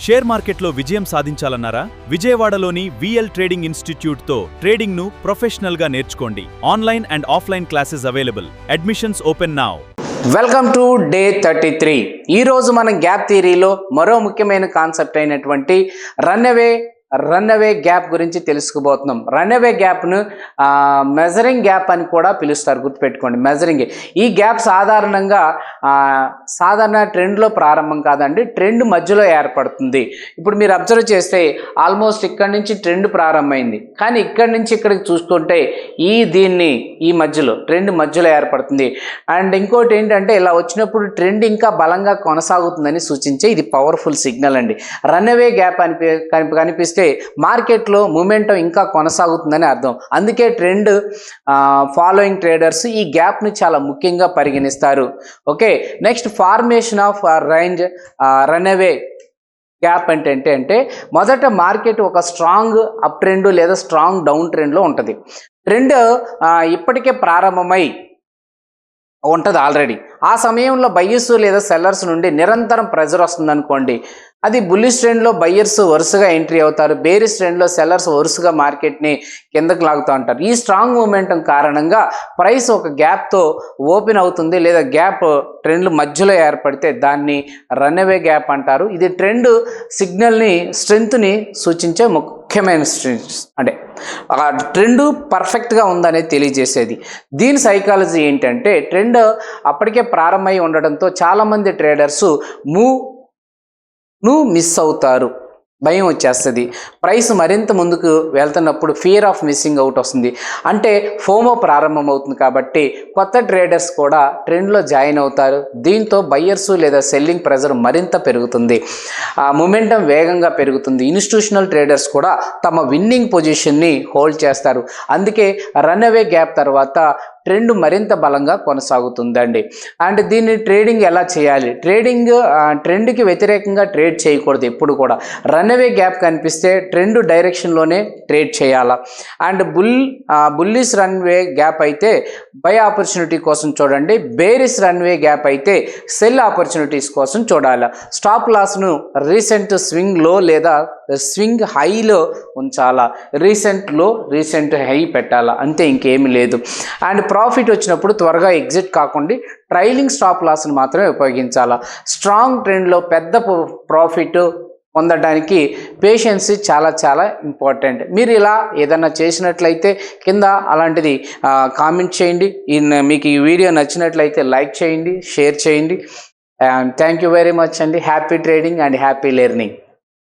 Share మార్కెట్లో విజయం సాధించాలన్నారా? విజయవాడలోని విఎల్ ట్రేడింగ్ ఇన్స్టిట్యూట్తో ట్రేడింగ్ను ప్రొఫెషనల్గా నేర్చుకోండి. Online and offline classes available. Admissions open now. Welcome to day 33. ఈరోజు మనం గ్యాప్ థియరీలో మరో ముఖ్యమైన కాన్సెప్ట్ అయినటువంటి రన్ అవే గ్యాప్ గురించి తెలుసుకోబోతున్నాం. రన్ అవే గ్యాప్ను మెజరింగ్ గ్యాప్ అని కూడా పిలుస్తారు, గుర్తుపెట్టుకోండి. మెజరింగ్ ఈ గ్యాప్ సాధారణ ట్రెండ్లో ప్రారంభం కాదండి, ట్రెండ్ మధ్యలో ఏర్పడుతుంది. ఇప్పుడు మీరు అబ్జర్వ్ చేస్తే ఆల్మోస్ట్ ఇక్కడి నుంచి ట్రెండ్ ప్రారంభమైంది, కానీ ఇక్కడి నుంచి ఇక్కడికి చూసుకుంటే ఈ మధ్యలో ట్రెండ్ మధ్యలో ఏర్పడుతుంది. అండ్ ఇంకోటి ఏంటంటే, ఇలా వచ్చినప్పుడు ట్రెండ్ ఇంకా బలంగా కొనసాగుతుందని సూచించే ఇది పవర్ఫుల్ సిగ్నల్ అండి. రన్ అవే గ్యాప్ కనిపిస్తే మార్కెట్లో మూమెంటం ఇంకా కొనసాగుతుందని అర్థం. అందుకే ట్రెండ్ ఫాలోయింగ్ ట్రేడర్స్ ఈ గ్యాప్ను చాలా ముఖ్యంగా పరిగణిస్తారు. Okay, next formation of range run away gap అంటే మొదట మార్కెట్ ఒక స్ట్రాంగ్ అప్ ట్రెండ్ లేదా స్ట్రాంగ్ డౌన్ ట్రెండ్లో ఉంటుంది. ట్రెండ్ ఇప్పటికే ప్రారంభమై ఉంటుంది ఆల్రెడీ. ఆ సమయంలో బయ్యర్స్ లేదా సెల్లర్స్ నుండి నిరంతరం ప్రెజర్ వస్తుంది అనుకోండి. అది బుల్లిష్ ట్రెండ్లో బయ్యర్స్ వరుసగా ఎంట్రీ అవుతారు, బేరిష్ ట్రెండ్లో సెల్లర్స్ వరుసగా మార్కెట్ని కిందకు లాగుతూ ఉంటారు. ఈ స్ట్రాంగ్ మూమెంటం కారణంగా ప్రైస్ ఒక గ్యాప్తో ఓపెన్ అవుతుంది, లేదా గ్యాప్ ట్రెండ్లు మధ్యలో ఏర్పడితే దాన్ని రన్ అవే గ్యాప్ అంటారు. ఇది ట్రెండ్ సిగ్నల్ని స్ట్రెంగ్త్ని సూచించే ముఖ్యమైన స్ట్రెంగ్స్, అంటే ఆ ట్రెండ్ పర్ఫెక్ట్గా ఉందనేది తెలియజేసేది. దీని సైకాలజీ ఏంటంటే, ట్రెండ్ అప్పటికే ప్రారంభమై ఉండడంతో చాలామంది ట్రేడర్స్ మిస్ అవుతారు, భయం వచ్చేస్తుంది. ప్రైస్ మరింత ముందుకు వెళ్తున్నప్పుడు ఫియర్ ఆఫ్ మిస్సింగ్ అవుట్ వస్తుంది, అంటే ఫోమో ప్రారంభం అవుతుంది. కాబట్టి కొత్త ట్రేడర్స్ కూడా ట్రెండ్లో జాయిన్ అవుతారు. దీంతో బయ్యర్స్ లేదా సెల్లింగ్ ప్రెజర్ మరింత పెరుగుతుంది, మొమెంటం వేగంగా పెరుగుతుంది. ఇన్స్టిట్యూషనల్ ట్రేడర్స్ కూడా తమ విన్నింగ్ పొజిషన్ని హోల్డ్ చేస్తారు. అందుకే రన్ అవే గ్యాప్ తర్వాత ట్రెండ్ మరింత బలంగా కొనసాగుతుందండి. అండ్ దీన్ని ట్రేడింగ్ ఎలా చేయాలి? ట్రెండ్కి వ్యతిరేకంగా ట్రేడ్ చేయకూడదు ఎప్పుడు కూడా. రన్ అవే గ్యాప్ కనిపిస్తే ట్రెండ్ డైరెక్షన్లోనే ట్రేడ్ చేయాలా. అండ్ బుల్లిష్ రన్వే గ్యాప్ అయితే బై ఆపర్చునిటీ కోసం చూడండి, బేరిష్ రన్వే గ్యాప్ అయితే సెల్ ఆపర్చునిటీస్ కోసం చూడాలి. స్టాప్ లాస్ను రీసెంట్ స్వింగ్ లో లేదా స్వింగ్ హైలో ఉంచాలా, రీసెంట్ హై పెట్టాలా, అంతే, ఇంకేమీ లేదు. అండ్ ప్రాఫిట్ వచ్చినప్పుడు త్వరగా ఎగ్జిట్ కాకుండా ట్రైలింగ్ స్టాప్ లాస్ని మాత్రమే ఉపయోగించాలా. స్ట్రాంగ్ ట్రెండ్లో పెద్ద ప్రాఫిట్ పొందడానికి పేషెన్సీ చాలా చాలా ఇంపార్టెంట్. మీరు ఇలా ఏదన్నా చేసినట్లయితే కింద అలాంటిది కామెంట్ చేయండి. మీకు ఈ వీడియో నచ్చినట్లయితే లైక్ చేయండి, షేర్ చేయండి. థ్యాంక్ యూ వెరీ మచ్ అండి. Happy trading and happy learning.